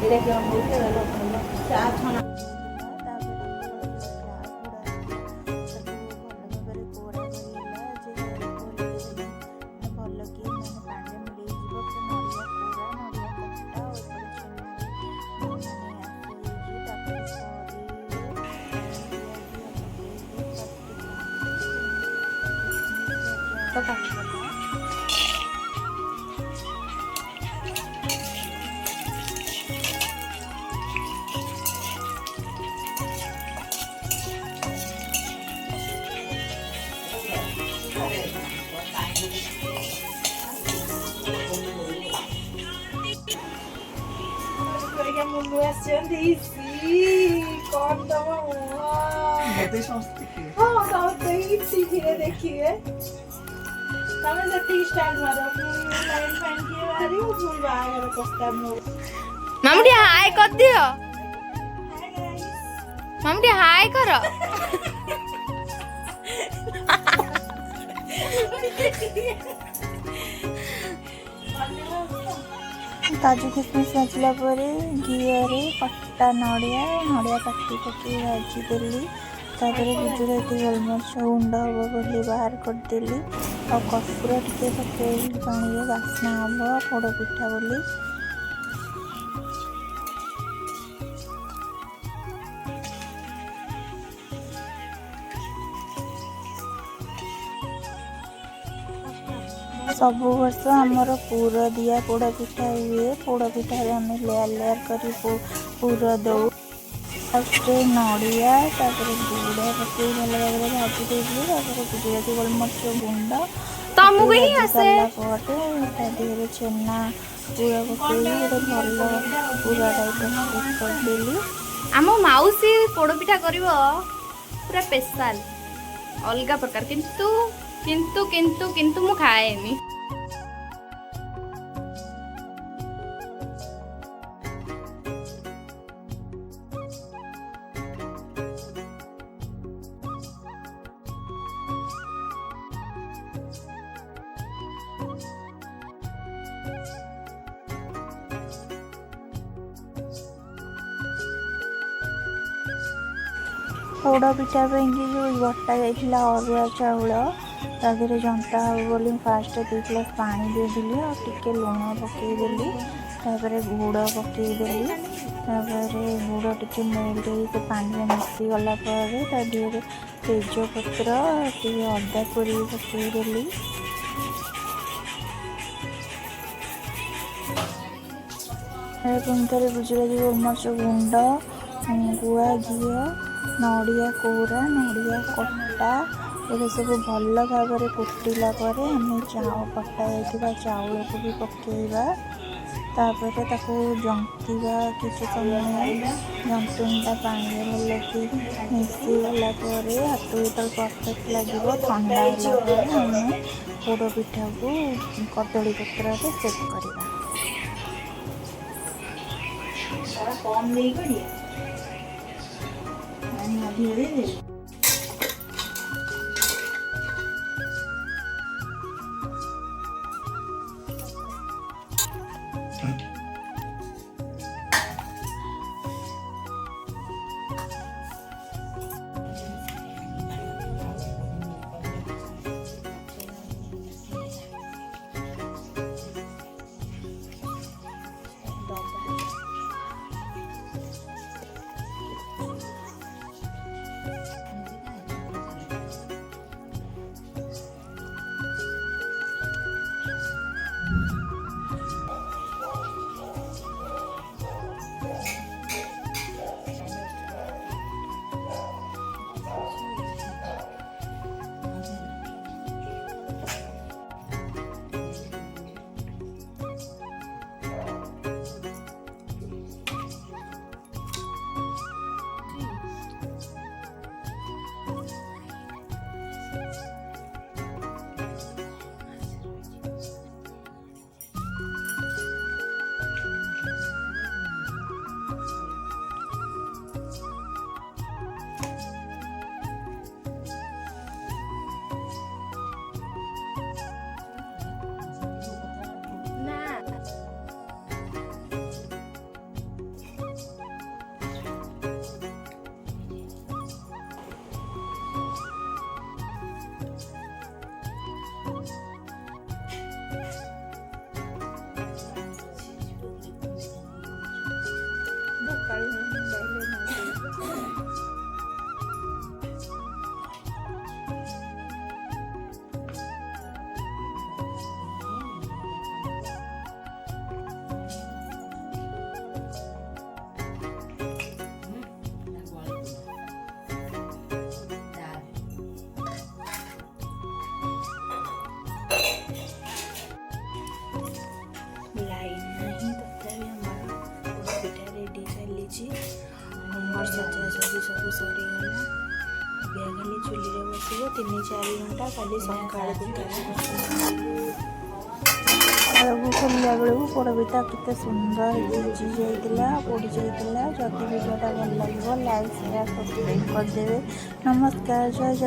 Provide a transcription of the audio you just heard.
ଏଇଟା କେଉଁ ବହୁତ ଭଲ ଚା ଛଣା मुझे कौन दम हाँ समझते ही सीखिए देखिए तमें से टी स्टाइल मारो लाइन फैन किए वाली वो फुल बाहर प्रस्ताव में मामुटी हाय कर दियो हाय गाइस मामुटी हाय करो काजू किशमिश भाजला पर घीरे कटा नड़िया नड़िया काटी पकई भाजीदेली तापर गुजुराती गोलमरिच गुंड हम बोली बाहर करदेली और कपूर टे पकई पानी बास्ना हम पोड़ पिठा बोली सब वर्ष आमर पुर दिया पोड़ पिठा हुए पोड़ पिठा आम लेयर लेयर कर पुर दौ फर्स्ट नड़िया गुड़ पकई भल भाव भाजी देली गुजुराती गोलमरिच गुंड तुमको ही आसे देहरे छेना पूरा पकई भल पूरा टाइप करदेली आम माउसी पोड़पिठा करिवो पूरा स्पेशल अलग प्रकार किंतु किंतु किंतु किंतु मु खाएनी पोड़ पिठा जो बटा जाइला अरुआ चाउल तादेह जंता हो बोली फास्ट 2 ग्लास पानी देदेली और टिके लुण पकईदेली गुड़ पकईदेली गुड़ टिके मेल्ट से पानी मिसी गला देहरे तेजपत्र टे अदा कोरी पकईदेली पुणी थे गुजुराती गोलमरिच गुंड गुआ घी नड़िया कोरा नड़िया कटा ये सब भल भाव कुटिला आम कटा जाइथिबा चाउल को भी पकेइबा तापर ताको जंतीबा किसी समय जंतुणीटा पानी भल कि मिसी गला हाथ जो परफेक्ट लगे ठंडा है आम पोड़ पिठा को कदली पत्र सेट करवा कम नहीं करिए धीरे धीरे ସରିଗଲା। ଏବେ ଖାଲି ଚୁଲିରେ ବସିବ 3-4 ଘଣ୍ଟା, କାଲି ସକାଳକୁ ବେଳକୁ ଖୋଲିଲା ବେଳକୁ ପୋଡ଼ପିଠା କେତେ ସୁନ୍ଦର ସିଝି ଯାଇଥିଲା, ପୋଡ଼ି ଯାଇଥିଲା। ଯଦି ଭିଡ଼ିଓଟା ଭଲ ଲାଗିବ ଲାଇକ୍, ସେୟାର, ସବସ୍କ୍ରାଇବ୍ କରିଦେବେ। ନମସ୍କାର, ଜୟ ଜଗନ୍ନାଥ।